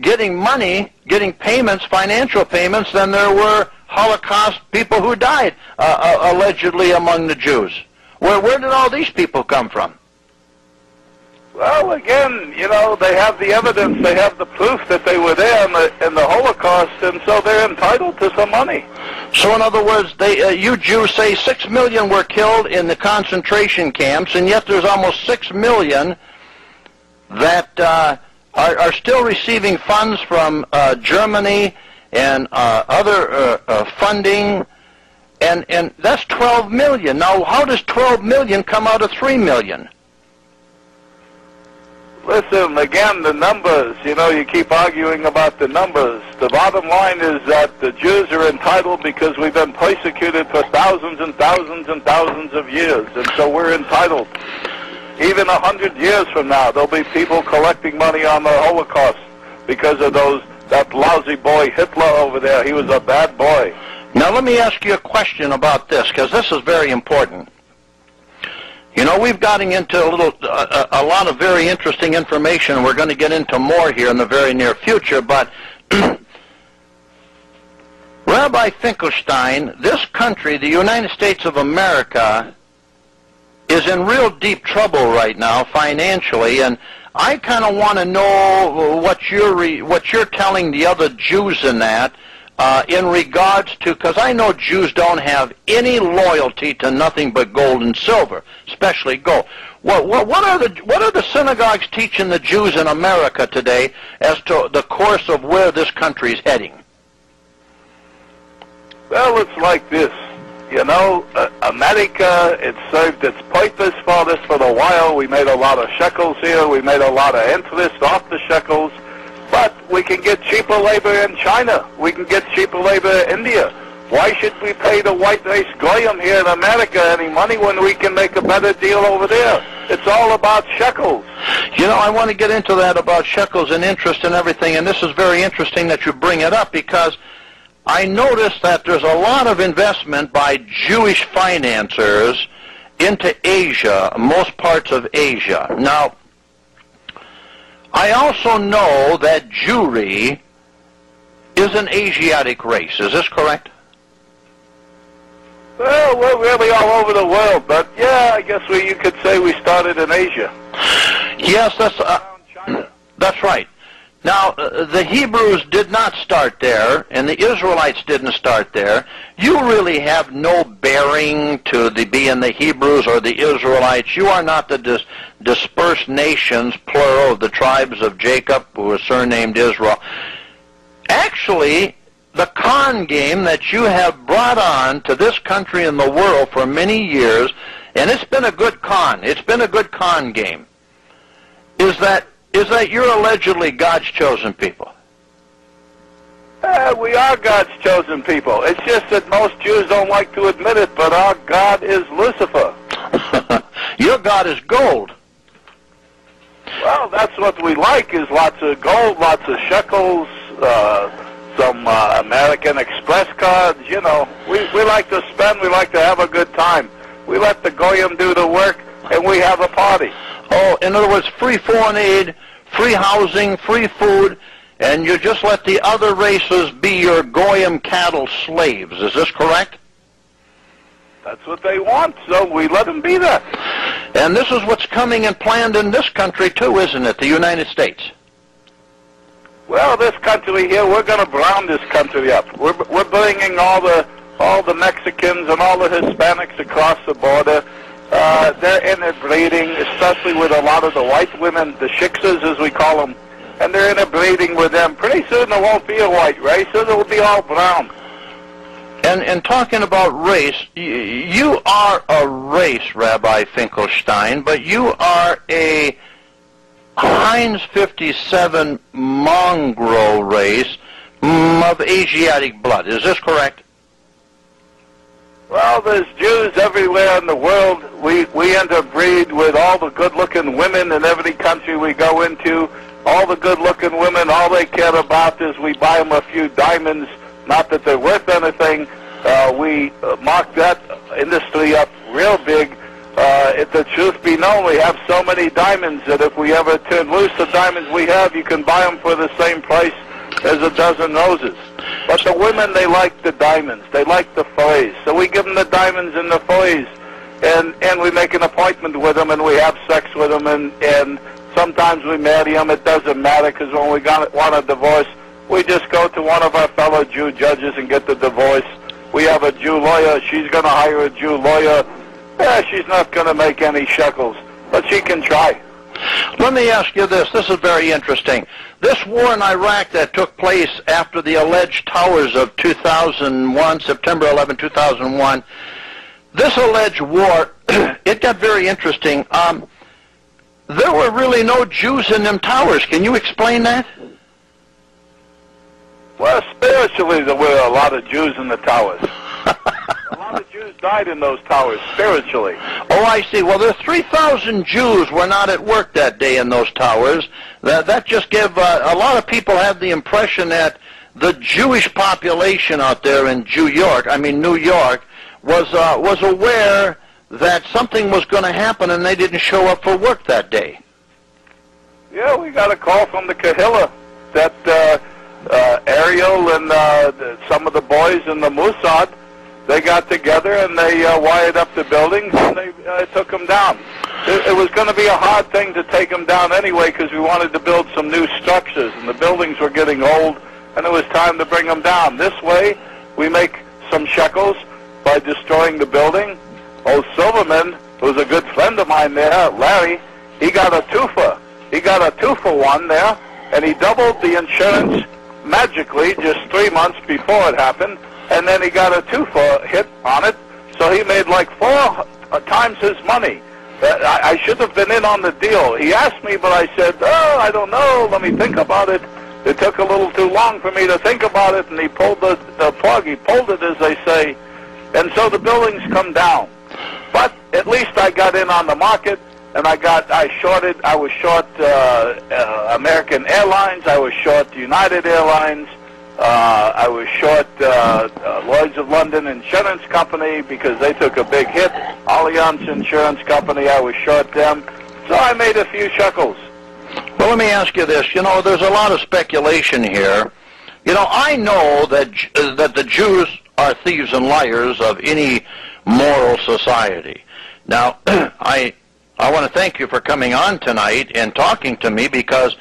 getting money, getting payments, financial payments, than there were Holocaust people who died, allegedly among the Jews. Where did all these people come from? Well, again, you know, they have the evidence, they have the proof that they were there in the Holocaust, and so they're entitled to some money. So in other words, you Jews say 6 million were killed in the concentration camps, and yet there's almost 6 million that are still receiving funds from Germany and other funding, and that's 12 million. Now, how does 12 million come out of 3 million? Listen, again, the numbers, you know, you keep arguing about the numbers. The bottom line is that the Jews are entitled because we've been persecuted for thousands and thousands and thousands of years, and so we're entitled. Even 100 years from now, there'll be people collecting money on the Holocaust because of that lousy boy Hitler over there. He was a bad boy. Now, let me ask you a question about this, because this is very important. You know, we've gotten into a lot of very interesting information. We're going to get into more here in the very near future, but Rabbi Finkelstein, this country, the United States of America, is in real deep trouble right now financially, and I kind of want to know what you're telling the other Jews in that, in regards to, because I know Jews don't have any loyalty to nothing but gold and silver, especially gold. What are the synagogues teaching the Jews in America today as to the course of where this country is heading? Well, it's like this. You know, America, it served its purpose for us for a while. We made a lot of shekels here. We made a lot of interest off the shekels. But we can get cheaper labor in China. We can get cheaper labor in India. Why should we pay the white race goyim here in America any money when we can make a better deal over there? It's all about shekels. You know, I want to get into that about shekels and interest and everything, and this is very interesting that you bring it up, because I noticed that there's a lot of investment by Jewish financiers into Asia, most parts of Asia. Now, I also know that Jewry is an Asiatic race. Is this correct? Well, we're really all over the world, but yeah, I guess you could say we started in Asia. Yes, that's right. Now, the Hebrews did not start there, and the Israelites didn't start there. You really have no bearing to being the Hebrews or the Israelites. You are not the dispersed nations, plural, of the tribes of Jacob, who was surnamed Israel. Actually, the con game that you have brought on to this country and the world for many years, and it's been a good con, it's been a good con game, is that you're allegedly God's chosen people. We are God's chosen people. It's just that most Jews don't like to admit it, but our God is Lucifer. Your God is gold. Well, that's what we like, is lots of gold, lots of shekels, some American Express cards. You know, we like to spend, we like to have a good time. We let the goyim do the work, and we have a party. Oh, in other words, free foreign aid, free housing, free food, and you just let the other races be your goyim cattle slaves. Is this correct? That's what they want, so we let them be that. And this is what's coming and planned in this country too, isn't it, the United States? Well, this country here, we're going to brown this country up. We're bringing all the Mexicans and all the Hispanics across the border. They're interbreeding, especially with a lot of the white women, the shiksas as we call them, and they're interbreeding with them. Pretty soon there won't be a white race, it will be all brown. And talking about race, you are a race, Rabbi Finkelstein, but you are a Heinz 57 mongrel race of Asiatic blood. Is this correct? Well, there's Jews everywhere in the world. We interbreed with all the good-looking women in every country we go into. All the good-looking women, all they care about is we buy them a few diamonds, not that they're worth anything. We mark that industry up real big. It the truth be known, we have so many diamonds that if we ever turn loose the diamonds we have, you can buy them for the same price as a dozen roses. But the women, they like the diamonds. They like the fillets. So we give them the diamonds and the fillets, and we make an appointment with them, and we have sex with them, and sometimes we marry them. It doesn't matter, because when we want a divorce, we just go to one of our fellow Jew judges and get the divorce. We have a Jew lawyer. She's going to hire a Jew lawyer. Yeah, she's not going to make any shekels, but she can try. Let me ask you this. This is very interesting. This war in Iraq that took place after the alleged towers of 2001, September 11, 2001, this alleged war, it got very interesting. There were really no Jews in them towers. Can you explain that? Well, spiritually, there were a lot of Jews in the towers. A lot of Jews died in those towers, spiritually. Oh, I see. Well, there 3,000 Jews were not at work that day in those towers. That just gave a lot of people had the impression that the Jewish population out there in New York, was aware that something was going to happen, and they didn't show up for work that day. Yeah, we got a call from the Kahila that Ariel and some of the boys in the Mossad, they got together and they wired up the buildings and they took them down. It was going to be a hard thing to take them down anyway, because we wanted to build some new structures, and the buildings were getting old, and it was time to bring them down. This way, we make some shekels by destroying the building. Old Silverman, who's a good friend of mine there, Larry, he got a twofer. He got a 2-for-1 there, and he doubled the insurance magically just 3 months before it happened, and then he got a 2-for hit on it, so he made like 4 times his money. I should have been in on the deal. He asked me, but I said, oh, I don't know, let me think about it. It took a little too long for me to think about it, and he pulled the plug. He pulled it, as they say, and so the buildings come down. But at least I got in on the market, and I was short American Airlines, I was short United Airlines, I was short Lloyd's of London Insurance Company because they took a big hit. Aryan Insurance Company, I was short them. So I made a few shekels. Well, let me ask you this. You know, there's a lot of speculation here. You know, I know that the Jews are thieves and liars of any moral society. Now, I want to thank you for coming on tonight and talking to me, because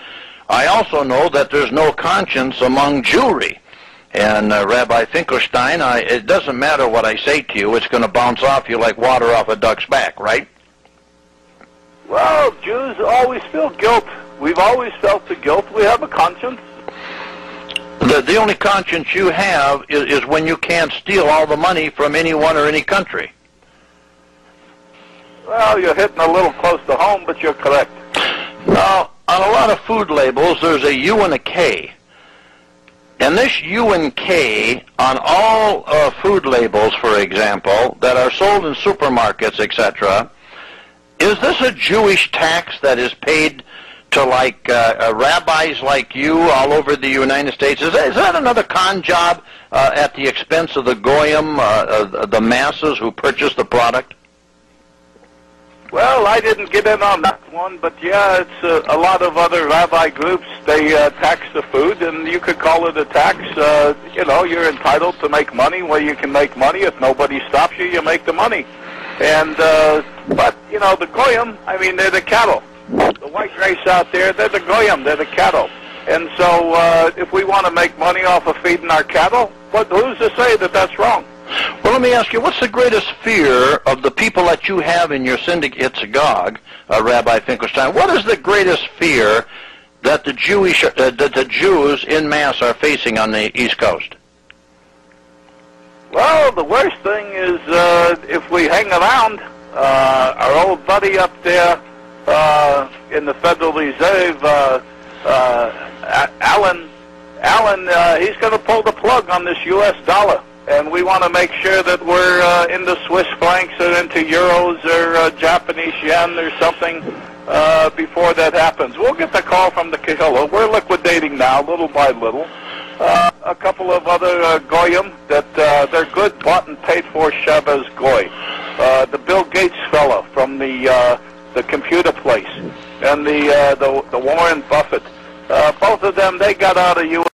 I also know that there's no conscience among Jewry. And Rabbi Finkelstein, it doesn't matter what I say to you, it's going to bounce off you like water off a duck's back, right? Well, Jews always feel guilt. We've always felt the guilt. We have a conscience. The only conscience you have is when you can't steal all the money from anyone or any country. Well, you're hitting a little close to home, but you're correct. Now, on a lot of food labels, there's a U and a K. And this U and K on all food labels, for example, that are sold in supermarkets, etc., is this a Jewish tax that is paid to, like, rabbis like you all over the United States? Is that another con job at the expense of the goyim, the masses who purchase the product? Well, I didn't get in on that one, but yeah, it's a lot of other rabbi groups. They tax the food, and you could call it a tax. You know, you're entitled to make money where you can make money. If nobody stops you, you make the money. And but you know, the goyim, I mean, they're the cattle. The white race out there, they're the goyim, they're the cattle. And so if we want to make money off of feeding our cattle, who's to say that that's wrong? Well, let me ask you, what's the greatest fear of the people that you have in your synagogue, Rabbi Finkelstein? What is the greatest fear that the Jews in mass are facing on the East Coast? Well, the worst thing is if we hang around. Our old buddy up there in the Federal Reserve, Alan, he's going to pull the plug on this U.S. dollar. And we want to make sure that we're into Swiss francs or into euros or Japanese yen or something before that happens. We'll get the call from the Kahila. We're liquidating now, little by little. A couple of other goyim that they're good, bought and paid for Shabbos goy. the Bill Gates fellow from the computer place, and the Warren Buffett. Both of them, they got out of U.S.